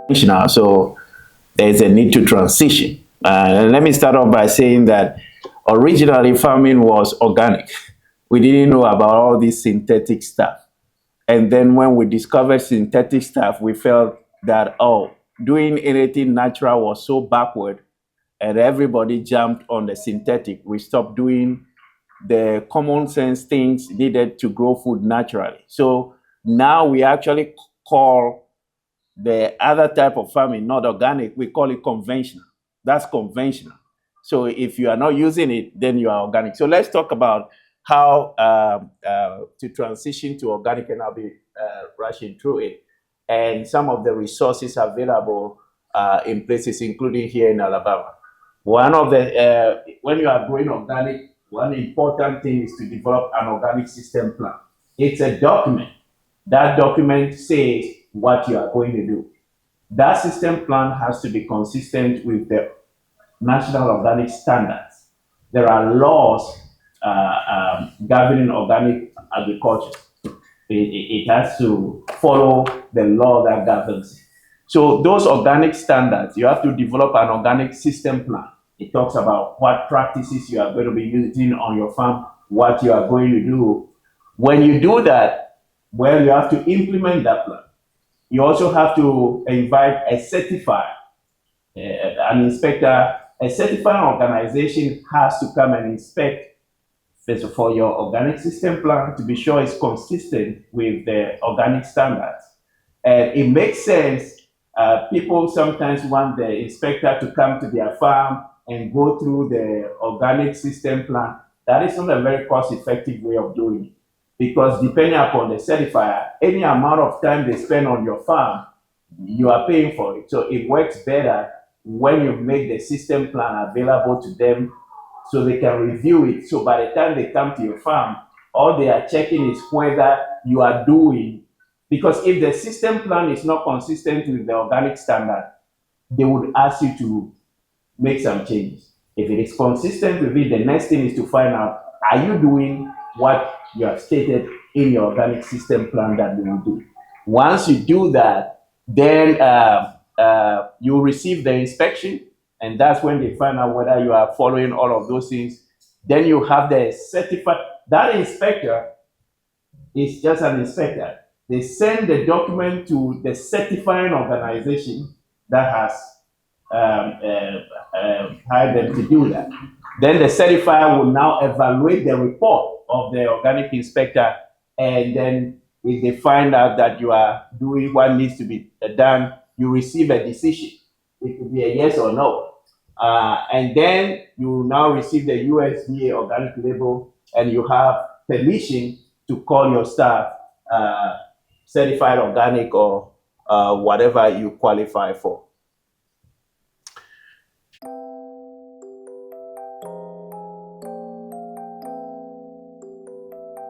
now, so there's a need to transition. And let me start off by saying that originally farming was organic. We didn't know about all this synthetic stuff. And then when we discovered synthetic stuff, we felt that, oh, doing anything natural was so backward, and everybody jumped on the synthetic. We stopped doing the common sense things needed to grow food naturally. So now we actually call the other type of farming not organic, we call it conventional. That's conventional. So if you are not using it, then you are organic. So let's talk about how to transition to organic, and I'll be rushing through it. And some of the resources available in places, including here in Alabama. One of the, when you are growing organic, one important thing is to develop an organic system plan. It's a document. That document says what you are going to do. That system plan has to be consistent with the national organic standards. There are laws governing organic agriculture. It has to follow the law that governs it. So those organic standards, you have to develop an organic system plan. It talks about what practices you are going to be using on your farm, what you are going to do. When you do that, well, you have to implement that plan. You also have to invite a certifier, an inspector. A certifying organization has to come and inspect first of all your organic system plan to be sure it's consistent with the organic standards. And it makes sense. People sometimes want the inspector to come to their farm and go through the organic system plan. That is not a very cost-effective way of doing it, because depending upon the certifier, any amount of time they spend on your farm, you are paying for it. So it works better when you make the system plan available to them so they can review it. So by the time they come to your farm, all they are checking is whether you are doing, because if the system plan is not consistent with the organic standard, they would ask you to make some changes. If it is consistent with it, the next thing is to find out, are you doing what you have stated in your organic system plan that you will do? Once you do that, then you receive the inspection, and that's when they find out whether you are following all of those things. Then you have the certified. That inspector is just an inspector. They send the document to the certifying organization that has hired them to do that. Then the certifier will now evaluate the report of the organic inspector, and then if they find out that you are doing what needs to be done, you receive a decision. It could be a yes or no. And then you now receive the USDA organic label, and you have permission to call your staff certified organic or whatever you qualify for.